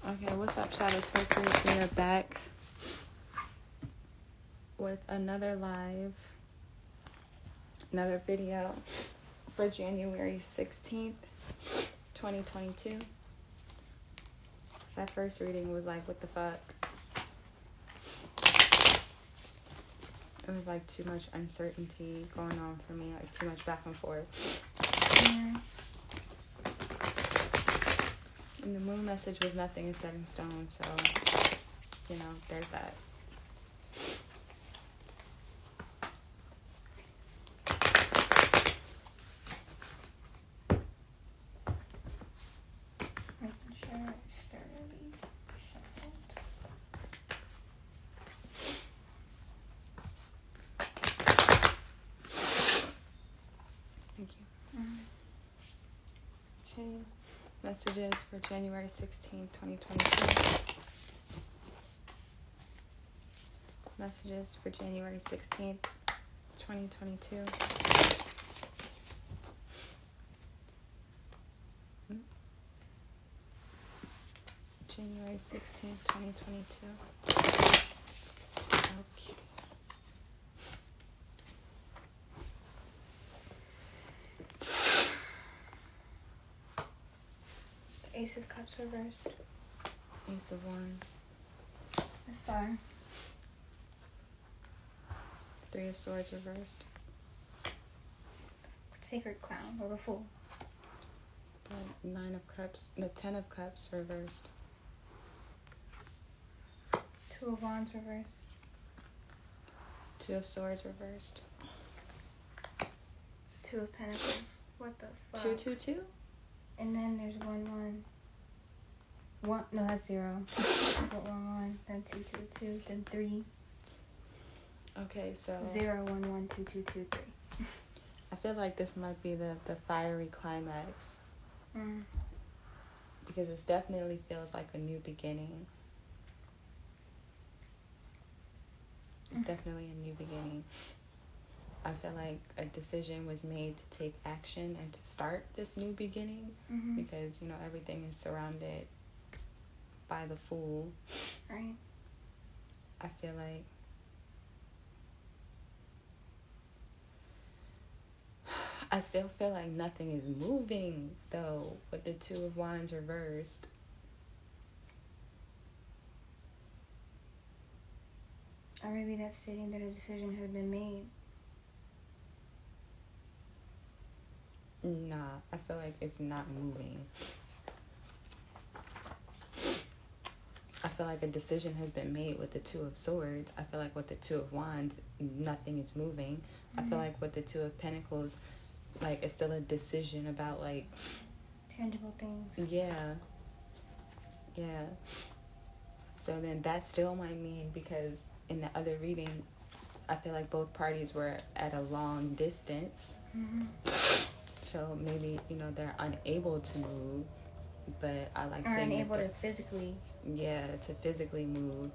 Okay, what's up, Shadow Twerkers? We are back with another video for January 16th, 2022. That first reading was like, what the fuck? It was like too much uncertainty going on for me, like too much back and forth. Yeah. And the moon message was nothing is set in stone, so, you know, there's that. Making sure it's thoroughly shuffled. Thank you. Okay. Messages for January 16th, 2022. Messages for January 16th, 2022. January 16th, 2022. Okay. Ace of Cups reversed. Ace of Wands. The Star. Three of Swords reversed. Sacred Clown, or the Fool. The Nine of Cups. The Ten of Cups reversed. Two of Wands reversed. Two of Swords reversed. Two of Pentacles. What the fuck? 2, 2, 2? And then there's 1, 1. One, no, that's 0. But 1, 1. Then 2, 2, 2. Then 3. Okay, so 0, 1, 1, 2, 2, 2, 3. I feel like this might be the fiery climax. Because it definitely feels like a new beginning. It's definitely a new beginning. I feel like a decision was made to take action and to start this new beginning. Because, you know, everything is surrounded by the Fool. Right. I feel like I still feel like nothing is moving, though, with the Two of Wands reversed. Or maybe that's stating that a decision has been made. Nah, I feel like it's not moving. I feel like a decision has been made with the Two of Swords. I feel like with the Two of Wands, nothing is moving. I feel like with the Two of Pentacles, like, it's still a decision about, like, tangible things. Yeah. So then that still might mean, because in the other reading, I feel like both parties were at a long distance. So maybe, you know, they're unable to move. But I like saying unable to physically. Yeah, to physically move.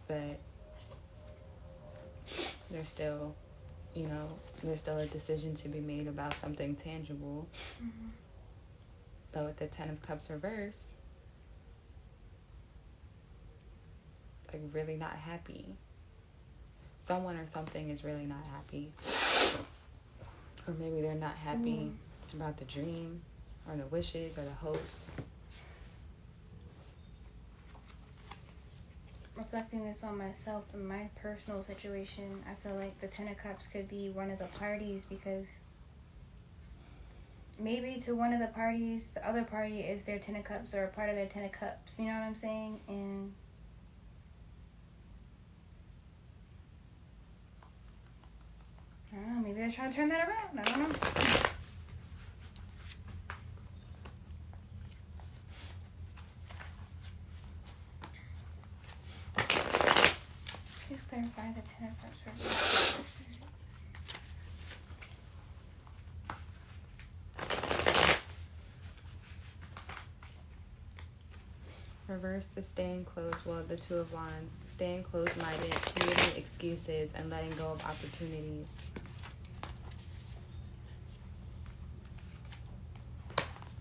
But there's still, you know, there's still a decision to be made about something tangible. But with the Ten of Cups reversed, like, really not happy. Someone or something is really not happy. Or maybe they're not happy about the dream or the wishes or the hopes. Reflecting this on myself and my personal situation, I feel like the Ten of Cups could be one of the parties, because maybe to one of the parties, the other party is their Ten of Cups or a part of their Ten of Cups. You know what I'm saying? And I don't know, maybe they're trying to turn that around. I don't know. Please clarify the Ten of Cups. Reverse to staying closed. Well, the Two of Wands. Staying closed-minded, creating excuses, and letting go of opportunities.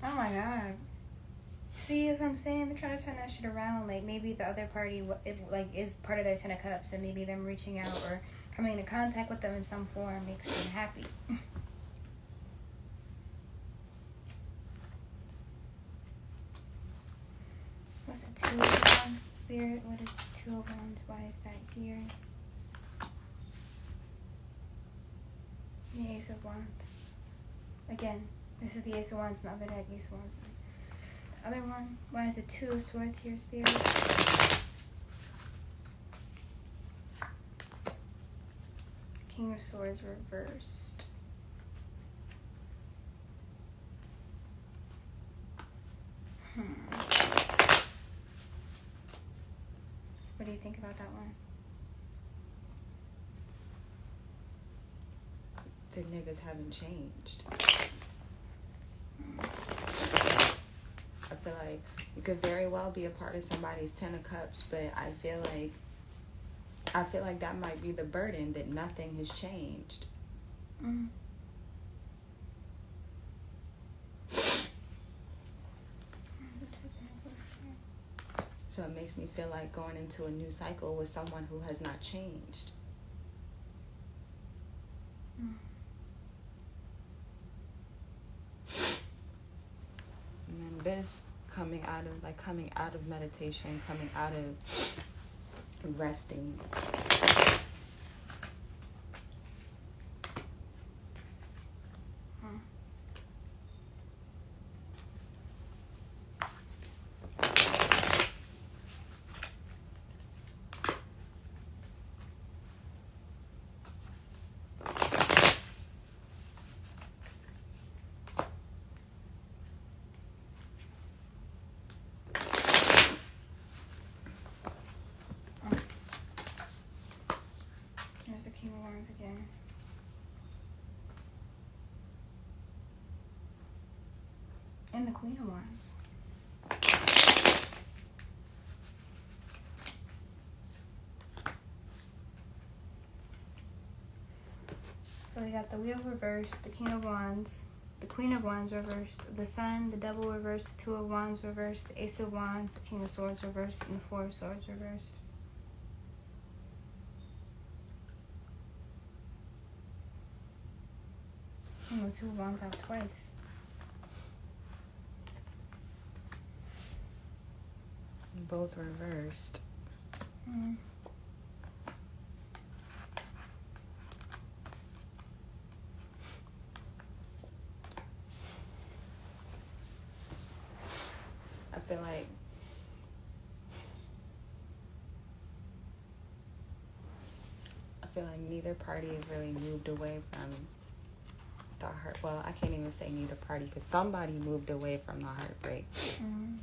Oh my God. See, that's what I'm saying. They're trying to turn that shit around. Like, maybe the other party, is part of their Ten of Cups, and maybe them reaching out or coming into contact with them in some form makes them happy. What's the Two of Wands, Spirit? What is the Two of Wands? Why is that here? The Ace of Wands. Again, this is the Ace of Wands, and the other deck, Ace of Wands. The other one, why is it Two of Swords here, Spirit? King of Swords reversed. What do you think about that one? The niggas haven't changed. I feel like you could very well be a part of somebody's Ten of Cups, but I feel like that might be the burden, that nothing has changed. Mm. So it makes me feel like going into a new cycle with someone who has not changed. Mm. And then this coming out of meditation, coming out of resting. There's the King of Wands again. And the Queen of Wands. So we got the Wheel reversed, the King of Wands, the Queen of Wands reversed, the Sun, the Devil reversed, the Two of Wands reversed, the Ace of Wands, the King of Swords reversed, and the Four of Swords reversed. And the Two of Wands out twice. Both reversed. Mm. I feel like neither party has really moved away from the heart. Well, I can't even say neither party, because somebody moved away from the heartbreak. Mm.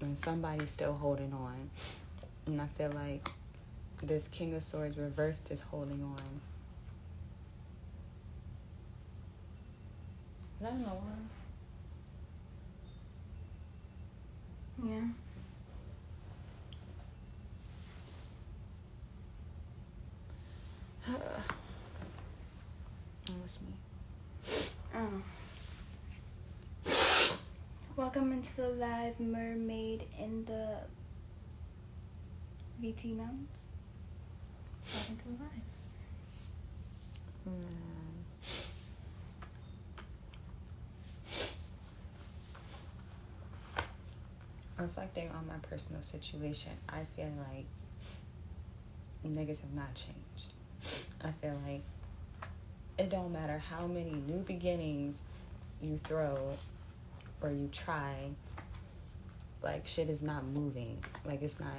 And somebody's still holding on. And I feel like this King of Swords reversed is holding on. I don't know why. Yeah. That was me. Oh. Welcome into the live mermaid in the VT Mountains. Welcome to the live. Reflecting on my personal situation, I feel like niggas have not changed. I feel like it don't matter how many new beginnings you throw or you try, like, shit is not moving. Like, it's not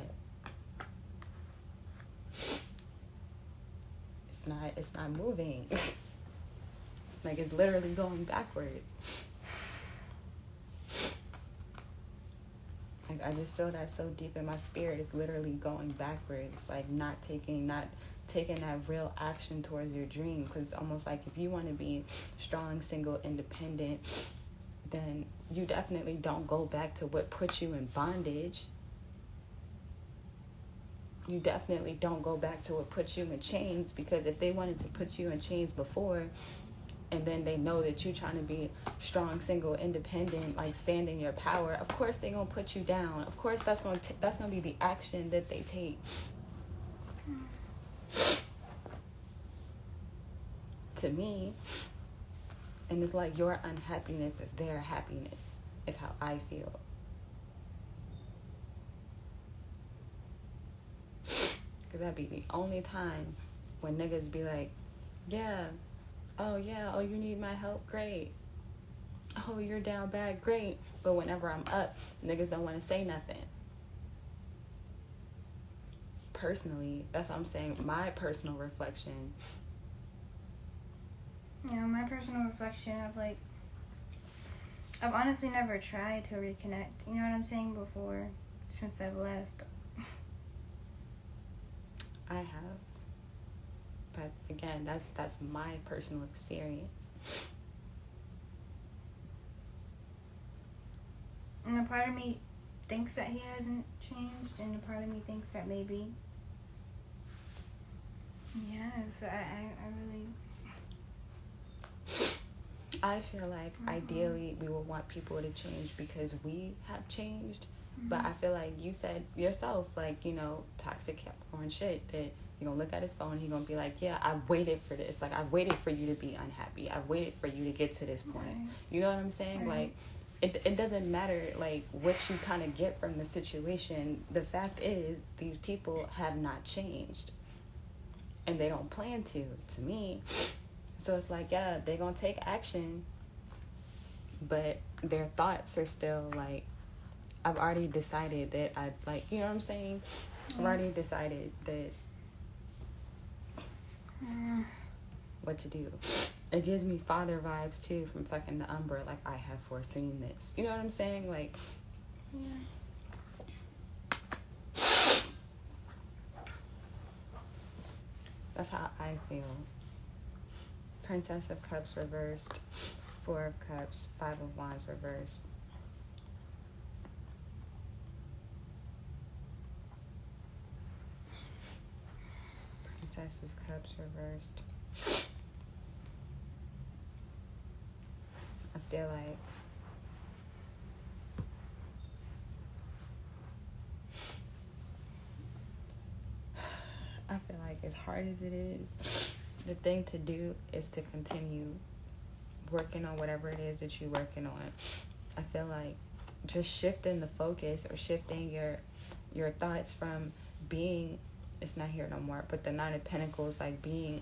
moving. Like, it's literally going backwards. Like, I just feel that so deep in my spirit. It's literally going backwards. Like, not taking that real action towards your dream. Because it's almost like if you want to be strong, single, independent, then you definitely don't go back to what put you in bondage. You definitely don't go back to what put you in chains, because if they wanted to put you in chains before, and then they know that you trying to be strong, single, independent, like stand in your power, of course they gonna put you down. Of course that's gonna be the action that they take. To me, and it's like your unhappiness is their happiness, is how I feel. Because that'd be the only time when niggas be like, yeah, oh, you need my help? Great. Oh, you're down bad? Great. But whenever I'm up, niggas don't want to say nothing. Personally, that's what I'm saying, my personal reflection. You know, my personal reflection of, like, I've honestly never tried to reconnect, you know what I'm saying, before, since I've left. I have. But again, that's my personal experience. And a part of me thinks that he hasn't changed, and a part of me thinks that maybe. Yeah, so I really... I feel like ideally we would want people to change because we have changed. But I feel like you said yourself, like, you know, Toxic kept on shit that you're going to look at his phone, he's going to be like, yeah, I waited for this. Like, I waited for you to be unhappy. I waited for you to get to this point. Right. You know what I'm saying? Right. Like, it doesn't matter, like, what you kind of get from the situation. The fact is, these people have not changed. And they don't plan to me. So it's like, yeah, they're going to take action. But their thoughts are still, like, I've already decided that I, like, you know what I'm saying? I've already decided that what to do. It gives me father vibes, too, from fucking the Umbra. Like, I have foreseen this. You know what I'm saying? Like, that's how I feel. Princess of Cups reversed. 4 of Cups. 5 of Wands reversed. Princess of Cups reversed. I feel like as hard as it is, the thing to do is to continue working on whatever it is that you're working on. I feel like just shifting the focus or shifting your thoughts from being, it's not here no more, but the Nine of Pentacles, like being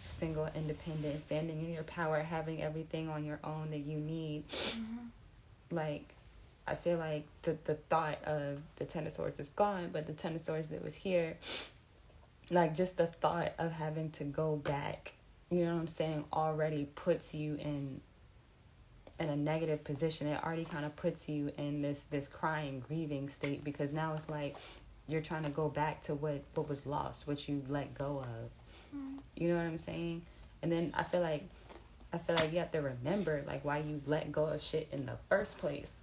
single, independent, standing in your power, having everything on your own that you need. Like, I feel like the thought of the Ten of Swords is gone, but the Ten of Swords that was here, like, just the thought of having to go back, you know what I'm saying, already puts you in a negative position. It already kind of puts you in this crying, grieving state, because now it's like you're trying to go back to what was lost, what you let go of. You know what I'm saying? And then I feel like you have to remember, like, why you let go of shit in the first place.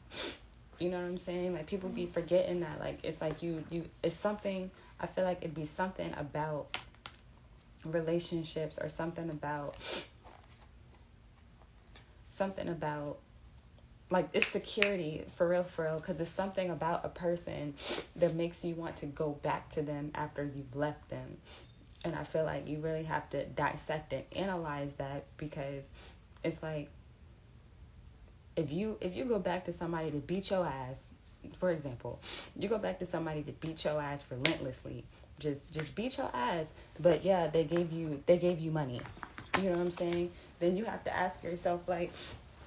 You know what I'm saying? Like, people be forgetting that. Like, it's like you it's something, I feel like it'd be something about relationships or something about like, it's security, for real, because it's something about a person that makes you want to go back to them after you've left them. And I feel like you really have to dissect and analyze that, because it's like, if you go back to somebody to beat your ass, for example, you go back to somebody to beat your ass relentlessly, just beat your ass, but yeah, they gave you money. You know what I'm saying? Then you have to ask yourself, like,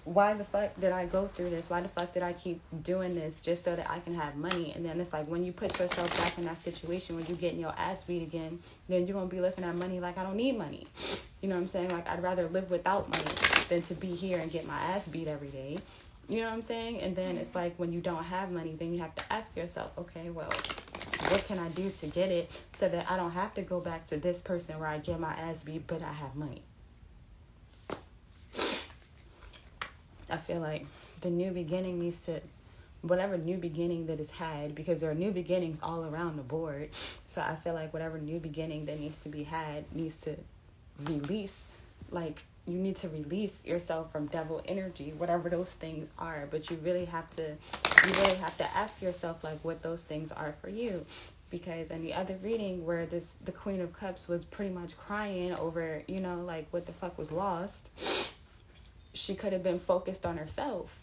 why the fuck did I go through this? Why the fuck did I keep doing this just so that I can have money? And then it's like, when you put yourself back in that situation where you're getting your ass beat again, then you're going to be looking at money like, I don't need money. You know what I'm saying? Like, I'd rather live without money than to be here and get my ass beat every day. You know what I'm saying? And then it's like, when you don't have money, then you have to ask yourself, okay, well, what can I do to get it so that I don't have to go back to this person where I get my ass beat, but I have money? I feel like the new beginning needs to, whatever new beginning that is had, because there are new beginnings all around the board. So I feel like whatever new beginning that needs to be had needs to release, like, you need to release yourself from devil energy, whatever those things are. But you really have to ask yourself, like, what those things are for you. Because in the other reading where the Queen of Cups was pretty much crying over, you know, like, what the fuck was lost, she could have been focused on herself.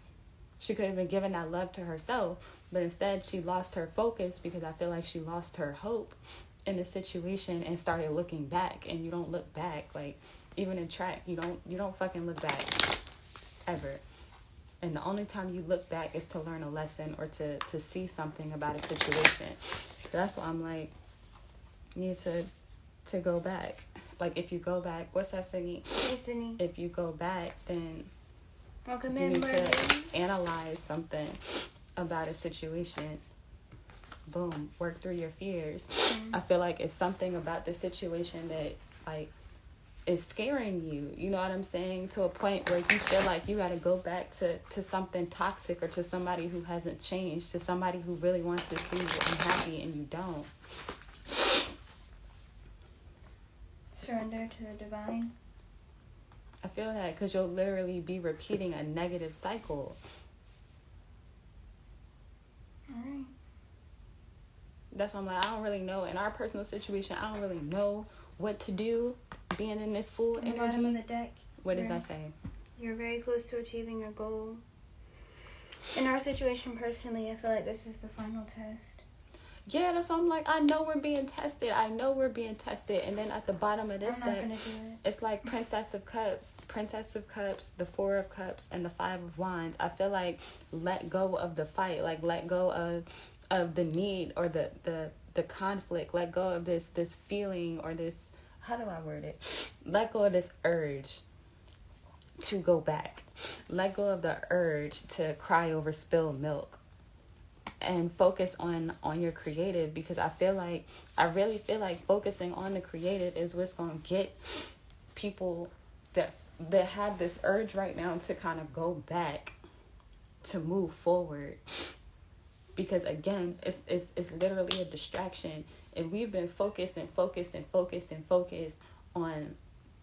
She could have been giving that love to herself, but instead she lost her focus because I feel like she lost her hope in the situation and started looking back. And you don't look back. Like, even in track, you don't fucking look back ever. And the only time you look back is to learn a lesson or to see something about a situation. So that's why I'm like, you need to go back. Like, if you go back, what's up, Sydney? Hey, Sydney. If you go back, then Welcome you in, need Marley. to analyze something about a situation. Boom, work through your fears. I feel like it's something about the situation that, like, is scaring you, you know what I'm saying, to a point where you feel like you got to go back to something toxic, or to somebody who hasn't changed, to somebody who really wants to see you unhappy and you don't. Surrender to the divine. I feel that because you'll literally be repeating a negative cycle. Alright. That's why I'm like, I don't really know. In our personal situation, I don't really know what to do being in this full On the bottom of energy. the deck. What does that say? You're very close to achieving your goal. In our situation, personally, I feel like this is the final test. Yeah, that's why I'm like, I know we're being tested. And then at the bottom of this I'm not deck, gonna do it. it's like Princess of Cups, the Four of Cups, and the Five of Wands. I feel like let go of the fight, like let go of the need or the conflict. Let go of this feeling or this, how do I word it? Let go of this urge to go back. Let go of the urge to cry over spilled milk. And focus on your creative, because I really feel like focusing on the creative is what's going to get people that have this urge right now to kind of go back, to move forward. Because again, it's literally a distraction. And we've been focused on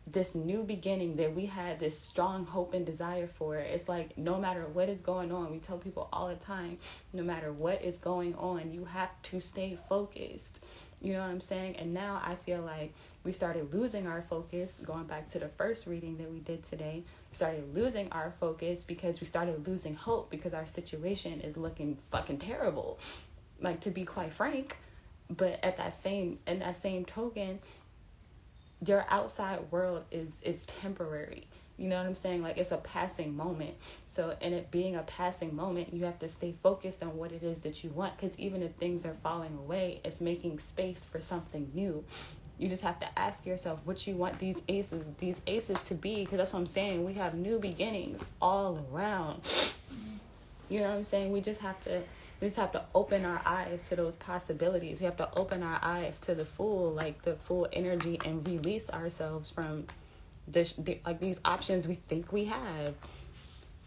this new beginning that we had this strong hope and desire for. It's like, no matter what is going on, we tell people all the time, no matter what is going on, you have to stay focused. You know what I'm saying? And now I feel like we started losing our focus, going back to the first reading that we did today. We started losing our focus because we started losing hope, because our situation is looking fucking terrible, like, to be quite frank. But in that same token, your outside world is temporary. You know what I'm saying? Like, it's a passing moment. So in it being a passing moment, you have to stay focused on what it is that you want. Because even if things are falling away, it's making space for something new. You just have to ask yourself what you want these aces to be. Because that's what I'm saying. We have new beginnings all around. You know what I'm saying? We just have to open our eyes to those possibilities. We have to open our eyes to the full energy, and release ourselves from these options we think we have.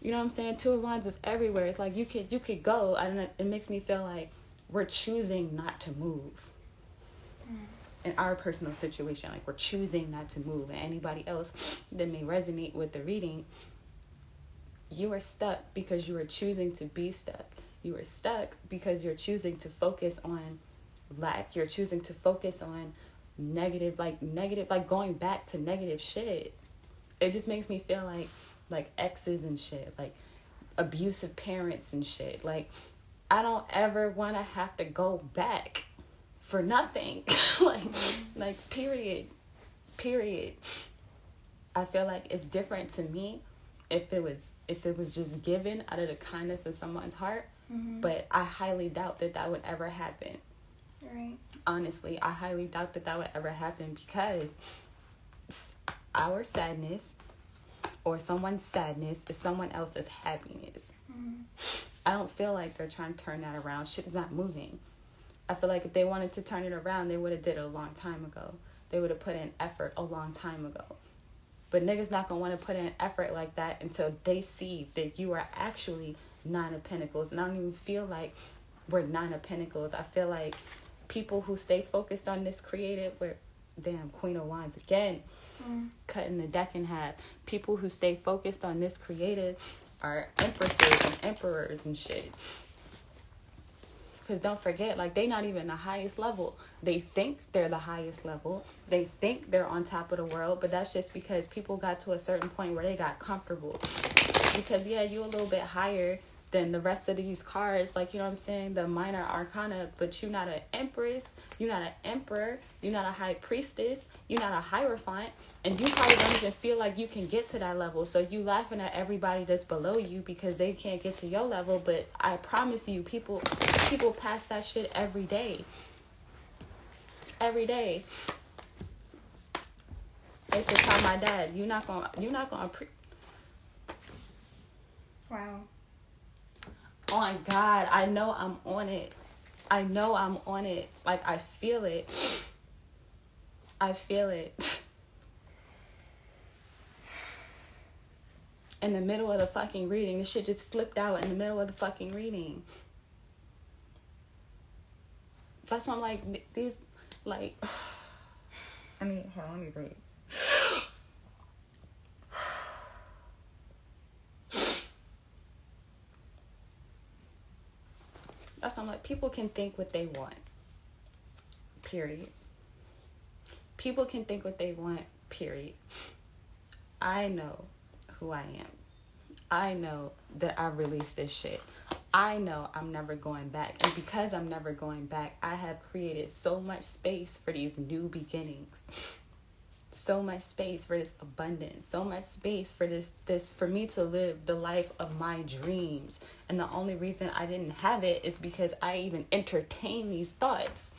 You know what I'm saying? Two of Wands is everywhere. It's like you could go, and it makes me feel like we're choosing not to move. In our personal situation, like, we're choosing not to move. And anybody else that may resonate with the reading, you are stuck because you are choosing to be stuck. You are stuck because you're choosing to focus on lack. You're choosing to focus on negative, going back to negative shit. It just makes me feel like exes and shit, like abusive parents and shit. Like, I don't ever want to have to go back for nothing. like period. I feel like it's different to me if it was just given out of the kindness of someone's heart. Mm-hmm. But I highly doubt that would ever happen. Right. Honestly, I highly doubt that would ever happen, because our sadness or someone's sadness is someone else's happiness. Mm-hmm. I don't feel like they're trying to turn that around. Shit is not moving. I feel like if they wanted to turn it around, they would have did it a long time ago. They would have put in effort a long time ago. But niggas not gonna want to put in effort like that until they see that you are actually Nine of Pentacles. And I don't even feel like we're Nine of Pentacles. I feel like people who stay focused on this creative, Queen of Wands again. Cutting the deck in half. People who stay focused on this creative are empresses and emperors and shit. Because don't forget, like, they not even the highest level. They think they're the highest level. They think they're on top of the world, but that's just because people got to a certain point where they got comfortable. Because, yeah, you a little bit higher than the rest of these cards, like, you know what I'm saying, the minor arcana, but you're not an empress, you're not an emperor, you're not a high priestess, you're not a hierophant, and you probably don't even feel like you can get to that level. So you laughing at everybody that's below you because they can't get to your level. But I promise you, people pass that shit every day. Every day. I used to tell my dad, you're not gonna Wow. on God, I know I'm on it. I know I'm on it. Like, I feel it. I feel it. In the middle of the fucking reading. This shit just flipped out in the middle of the fucking reading. That's why I'm like, these, like, I mean, hold on, let me breathe. That's why I'm like, people can think what they want. Period. People can think what they want. Period. I know who I am. I know that I released this shit. I know I'm never going back. And because I'm never going back, I have created so much space for these new beginnings. So much space for this abundance. So much space for this for me to live the life of my dreams. And the only reason I didn't have it is because I even entertained these thoughts.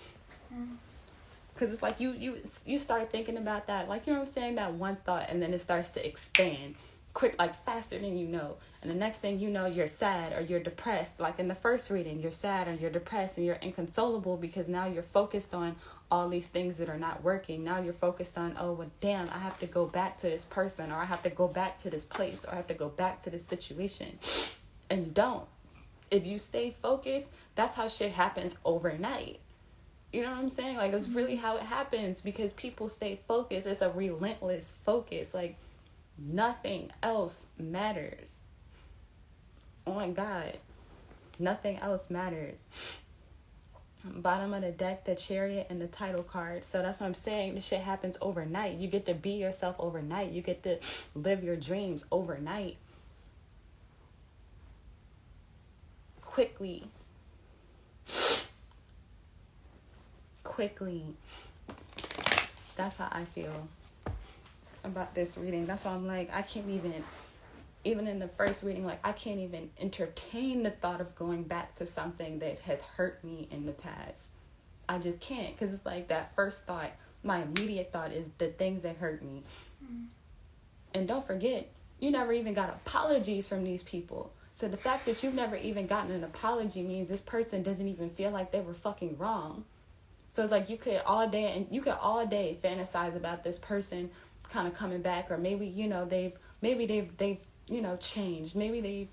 Because it's like you start thinking about that, like, you know what I'm saying, that one thought, and then it starts to expand quick, like faster than you know. And the next thing you know, you're sad or you're depressed. Like in the first reading, you're sad or you're depressed and you're inconsolable because now you're focused on all these things that are not working. Now you're focused on, oh, well, damn, I have to go back to this person, or I have to go back to this place, or I have to go back to this situation. And you don't. If you stay focused, that's how shit happens overnight. You know what I'm saying? Like, it's really how it happens because people stay focused. It's a relentless focus. Like, nothing else matters. Oh my God. Nothing else matters. Bottom of the deck, the Chariot and the title card. So that's what I'm saying. This shit happens overnight. You get to be yourself overnight. You get to live your dreams overnight. Quickly. That's how I feel about this reading. That's why I'm like, I can't even in the first reading, like, I can't even entertain the thought of going back to something that has hurt me in the past. I just can't, because it's like that first thought, my immediate thought is the things that hurt me. And don't forget, you never even got apologies from these people. So the fact that you've never even gotten an apology means this person doesn't even feel like they were fucking wrong. So it's like you could all day fantasize about this person kind of coming back, or maybe, you know, they've you know, changed. Maybe they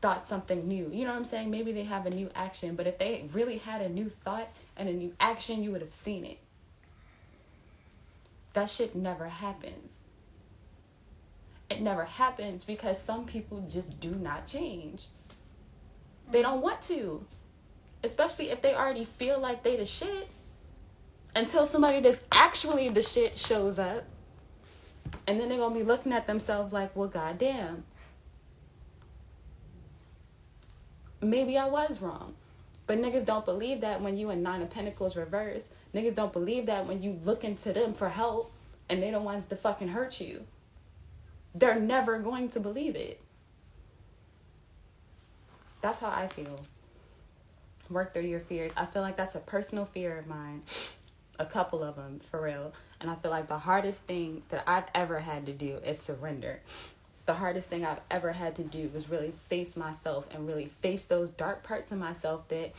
thought something new. You know what I'm saying? Maybe they have a new action. But if they really had a new thought and a new action, you would have seen it. That shit never happens. It never happens because some people just do not change. They don't want to. Especially if they already feel like they the shit. Until somebody that's actually the shit shows up. And then they're going to be looking at themselves like, well, goddamn. Maybe I was wrong. But niggas don't believe that when you in Nine of Pentacles reverse. Niggas don't believe that when you look into them for help and they the ones to fucking hurt you. They're never going to believe it. That's how I feel. Work through your fears. I feel like that's a personal fear of mine. A couple of them, for real. And I feel like the hardest thing that I've ever had to do is surrender. The hardest thing I've ever had to do was really face myself and really face those dark parts of myself that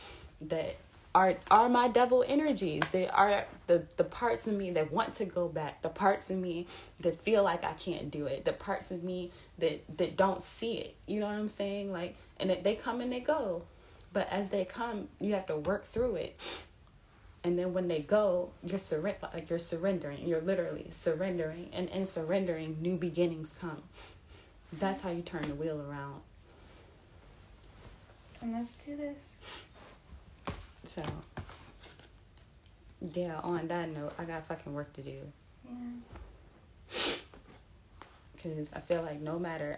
are my devil energies. They are the parts of me that want to go back. The parts of me that feel like I can't do it. The parts of me that don't see it. You know what I'm saying? Like, and they come and they go. But as they come, you have to work through it. And then when they go, you're surrendering. You're literally surrendering. And in surrendering, new beginnings come. That's how you turn the wheel around. And let's do this. So, yeah, on that note, I got fucking work to do. Yeah. Because I feel like no matter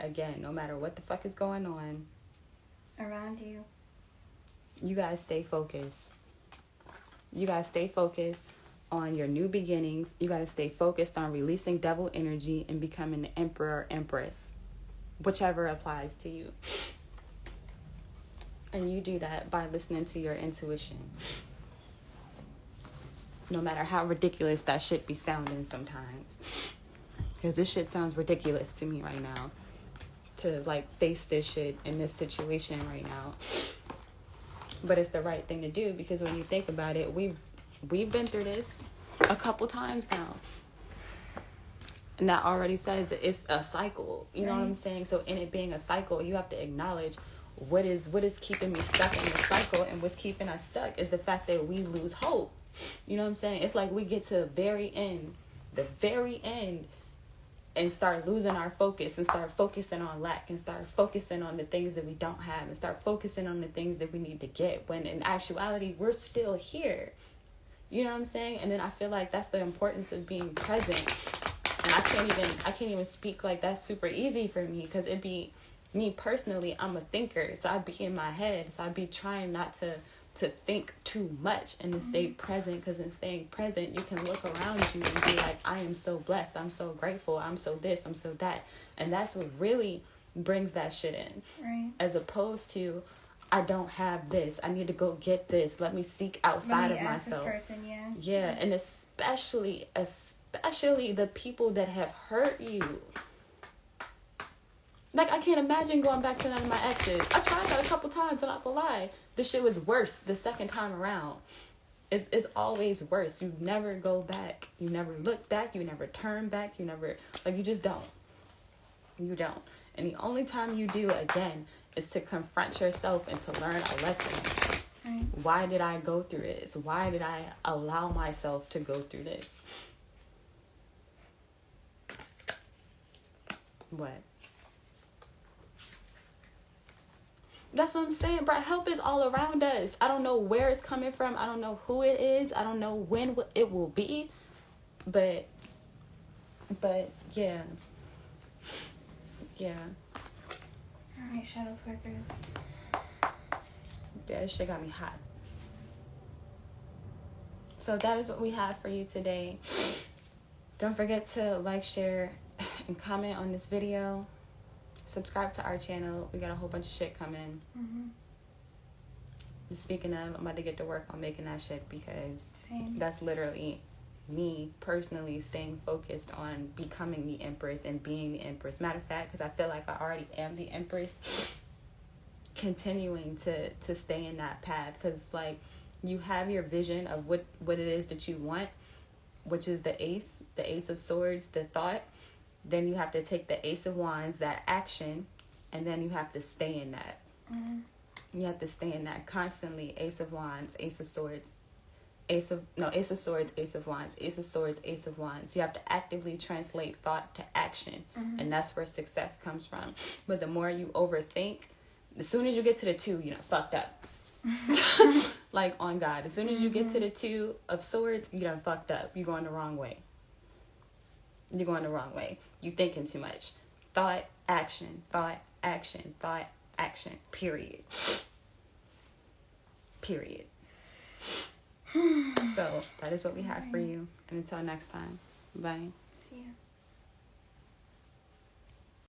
what the fuck is going on around you, you guys stay focused. You guys stay focused on your new beginnings. You gotta stay focused on releasing devil energy and becoming the emperor or empress. Whichever applies to you. And you do that by listening to your intuition. No matter how ridiculous that shit be sounding sometimes. Because this shit sounds ridiculous to me right now. To like face this shit in this situation right now. But it's the right thing to do, because when you think about it, we've been through this a couple times now. And that already says it's a cycle. You know what I'm saying? So in it being a cycle, you have to acknowledge what is keeping me stuck in the cycle, and what's keeping us stuck is the fact that we lose hope. You know what I'm saying? It's like we get to the very end, and start losing our focus, and start focusing on lack, and start focusing on the things that we don't have, and start focusing on the things that we need to get, when in actuality we're still here. You know what I'm saying? And then I feel like that's the importance of being present. And I can't even speak like that's super easy for me, because it'd be me personally. I'm a thinker, so I'd be in my head, so I'd be trying not to think too much and to stay present, because in staying present you can look around you and be like, I am so blessed, I'm so grateful, I'm so this, I'm so that. And that's what really brings that shit in. Right. As opposed to, I don't have this, I need to go get this, let me seek outside of myself. This person, yeah. And especially the people that have hurt you. Like, I can't imagine going back to none of my exes. I tried that a couple times, I'm not gonna lie. This shit was worse the second time around. It's always worse. You never go back. You never look back. You never turn back. You never, like, you just don't. You don't. And the only time you do, again, is to confront yourself and to learn a lesson. Right. Why did I go through this? Why did I allow myself to go through this? What? That's what I'm saying, bro. Help is all around us. I don't know where it's coming from. I don't know who it is. I don't know when it will be. But yeah. Yeah. Alright, Shadow Twerkers. That shit got me hot. So that is what we have for you today. Don't forget to like, share, and comment on this video. Subscribe to our channel. We got a whole bunch of shit coming. And speaking of, I'm about to get to work on making that shit, because that's literally me personally staying focused on becoming the Empress and being the Empress. Matter of fact, because I feel like I already am the Empress, continuing to stay in that path, because like you have your vision of what it is that you want, which is the Ace of Swords, the thought. Then you have to take the Ace of Wands, that action, and then you have to stay in that. You have to stay in that constantly. Ace of Wands, Ace of Swords, Ace of Swords, Ace of Wands, Ace of Swords, Ace of Wands. You have to actively translate thought to action, and that's where success comes from. But the more you overthink, as soon as you get to the 2, you know, fucked up. Like, on God, as soon as you get to the 2 of Swords, you done fucked up. You're going the wrong way. You're going the wrong way. You thinking too much. Thought, action, thought, action, thought, action. Period. So that is what we have for you. And until next time, bye. See ya.